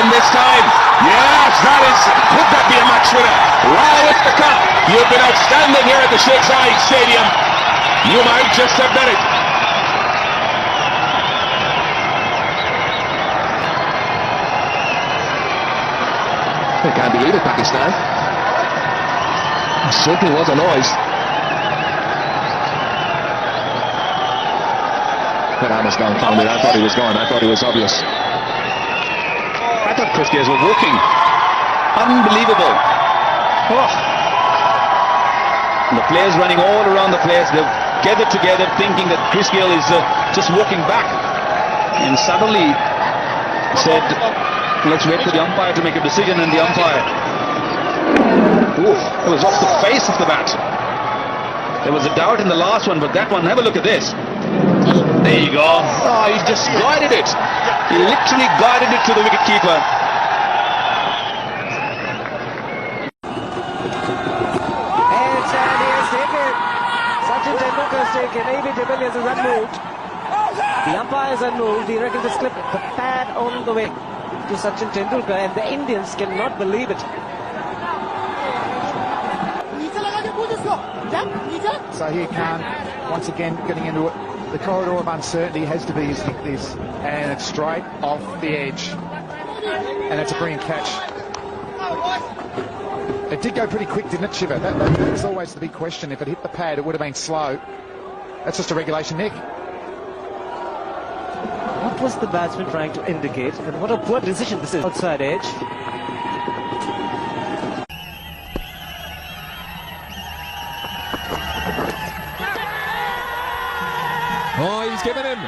England this time. Yes, could that be a match winner? Wow, it's the cup. You've been outstanding here at the Sheikh Zayed Stadium. You might just have done it. They can't believe it, Pakistan. It certainly was a noise. But Hamas dumbfounded. I thought he was gone. I thought he was obvious. I thought Chris Gayle was walking. Unbelievable. Oh. The players running all around the place. They've gathered together thinking that Chris Gayle is just walking back. And suddenly said, let's wait for the umpire to make a decision, and the umpire, it was off the face of the bat. There was a doubt in the last one, but that one, have a look at this. There you go. Oh, he just guided it. He literally guided it to the wicketkeeper. And he has taken. Sachin Tendulkar has taken. A.B. de Villiers is unmoved. The umpire is unmoved. He reckons it's clipped the pad on the way to Sachin Tendulkar, and the Indians cannot believe it. Zahir Khan once again getting into the corridor of uncertainty. Has to be his this, and it's straight off the edge, and it's a brilliant catch. It did go pretty quick, didn't it, Shiva? That was always the big question. If it hit the pad, it would have been slow. That's just a regulation, Nick. What was the batsman trying to indicate? And what a poor decision this is. Outside edge. Oh, he's given him.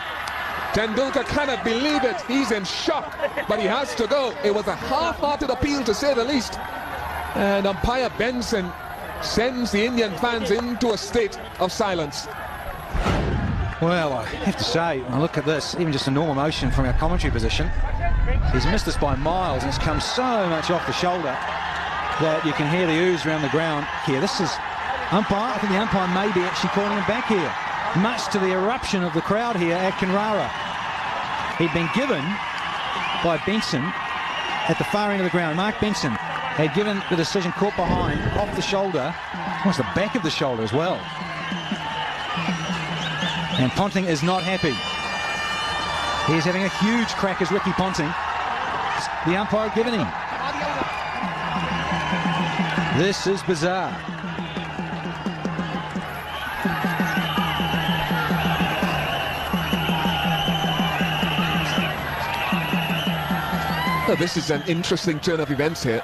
Tendulkar cannot believe it. He's in shock, but he has to go. It was a half-hearted appeal, to say the least. And umpire Benson sends the Indian fans into a state of silence. Well, I have to say, when I look at this, even just a normal motion from our commentary position, he's missed this by miles, and it's come so much off the shoulder that you can hear the ooze around the ground here. This is umpire. I think the umpire may be actually calling him back here, much to the eruption of the crowd here at Kinrara. He'd been given by Benson at the far end of the ground. Mark Benson had given the decision caught behind, off the shoulder, almost the back of the shoulder as well. And Ponting is not happy. He's having a huge crack as Ricky Ponting. The umpire given him. This is bizarre. Well, this is an interesting turn of events here.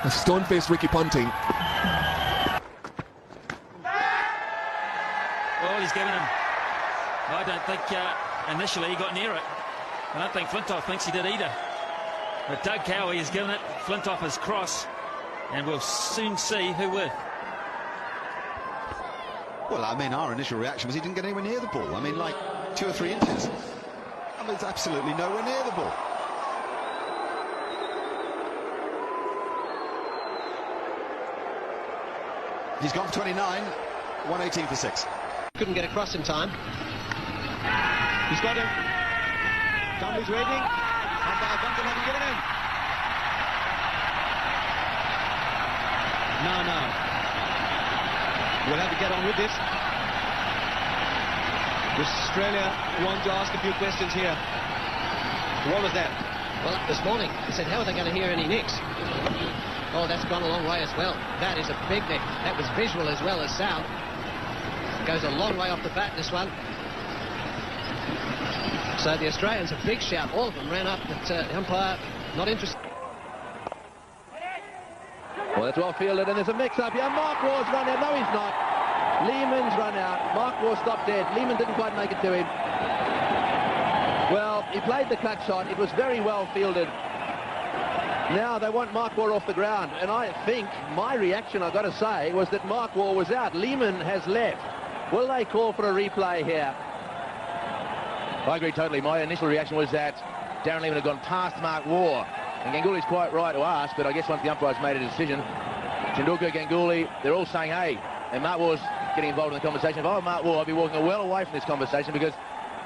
A stone-faced Ricky Ponting. Well, he's given him. I don't think initially he got near it. I don't think Flintoff thinks he did either. But Doug Cowie has given it. Flintoff has crossed, and we'll soon see who will. Well, I mean, our initial reaction was he didn't get anywhere near the ball. I mean, like 2 or 3 inches. I mean, it's absolutely nowhere near the ball. He's gone for 29, 118 for 6. Couldn't get across in time. He's got him. Dunley's waiting. Umpire Duncan hasn't given him. No. We'll have to get on with this. Australia want to ask a few questions here. What was that? Well, this morning, I said, how are they going to hear any nicks? Oh, that's gone a long way as well. That is a big nick. That was visual as well as sound. Goes a long way off the bat, this one. So the Australians, a big shout. All of them ran up, but the umpire not interested. Well, it's well fielded, and there's a mix-up here. Mark Waugh's run out. No, he's not. Lehman's run out. Mark Waugh stopped dead. Lehman didn't quite make it to him. Well, he played the cut shot. It was very well fielded. Now they want Mark Waugh off the ground, and I think my reaction, I've got to say, was that Mark Waugh was out. Lehman has left. Will they call for a replay here? I agree totally. My initial reaction was that Darren Lehman had gone past Mark Waugh. And Ganguly's quite right to ask, but I guess once the umpire's made a decision, Tendulkar, Ganguly, they're all saying, hey, and Mark Waugh's getting involved in the conversation. If I were Mark Waugh, I'd be walking well away from this conversation, because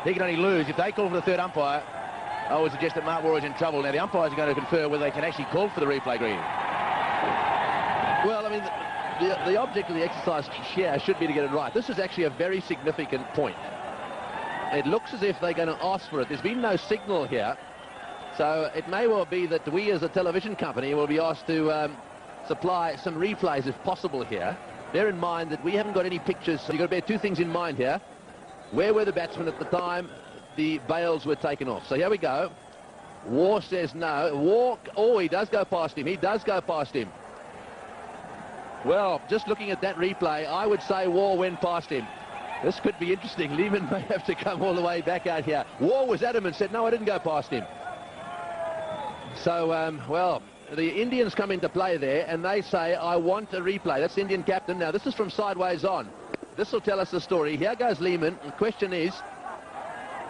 he can only lose. If they call for the third umpire, I would suggest that Mark Waugh is in trouble. Now, the umpires are going to confer whether they can actually call for the replay, Green. Well, I mean, the object of the exercise here should be to get it right. This is actually a very significant point. It looks as if they're going to ask for it. There's been no signal here. So it may well be that we as a television company will be asked to supply some replays if possible here. Bear in mind that we haven't got any pictures. So you've got to bear two things in mind here. Where were the batsmen at the time the bails were taken off? So here we go. Waugh says no. Waugh, oh, he does go past him. He does go past him. Well, just looking at that replay, I would say Waugh went past him. This could be interesting. Lehman may have to come all the way back out here. Waugh was adamant, said, no, I didn't go past him. So, well, the Indians come into play there, and they say, I want a replay. That's the Indian captain. Now, this is from sideways on. This will tell us the story. Here goes Lehman. The question is,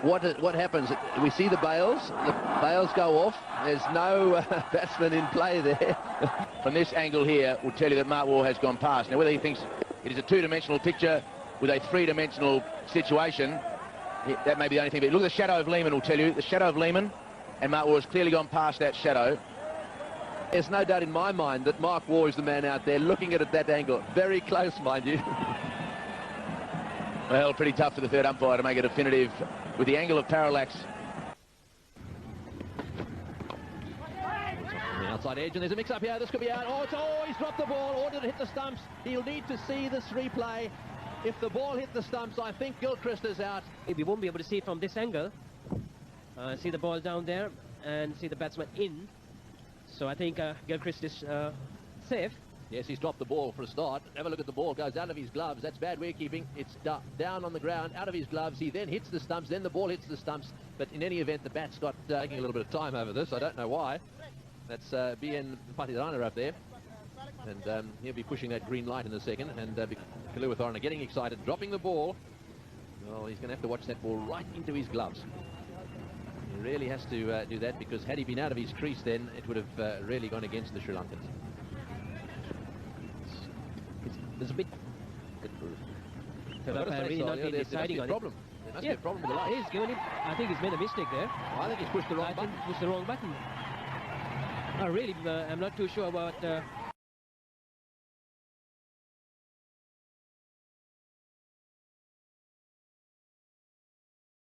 what happens? We see the bails. The bails go off. There's no batsman in play there. From this angle here, will tell you that Mark Waugh has gone past. Now, whether he thinks it is a two-dimensional picture with a three-dimensional situation, that may be the only thing. But look at the shadow of Lehman, will tell you. The shadow of Lehman, and Mark Waugh has clearly gone past that shadow. There's no doubt in my mind that Mark Waugh is the man out there looking at it at that angle. Very close, mind you. Well, pretty tough for the third umpire to make a definitive with the angle of parallax. The outside edge, and there's a mix-up here. This could be out. Oh, he's dropped the ball. Or did it hit the stumps? He'll need to see this replay. If the ball hit the stumps, I think Gilchrist is out. We won't be able to see it from this angle. See the ball down there and see the batsman in. So I think Gilchrist is safe. Yes, he's dropped the ball for a start. Have a look at the ball. Goes out of his gloves. That's bad wicketkeeping. It's down on the ground, out of his gloves. He then hits the stumps. Then the ball hits the stumps. But in any event, the bat's got taking a little bit of time over this. I don't know why. That's BN Patidharana up there. And he'll be pushing that green light in a second. And Kaluwitharana getting excited, dropping the ball. Well, he's going to have to watch that ball right into his gloves. He really has to do that, because had he been out of his crease then, it would have really gone against the Sri Lankans. There's a bit... Really not been deciding on it. There must be a problem with the light. He's given it. I think he's made a mistake there. I think he's pushed the wrong button. Pushed the wrong button. Really, I'm not too sure about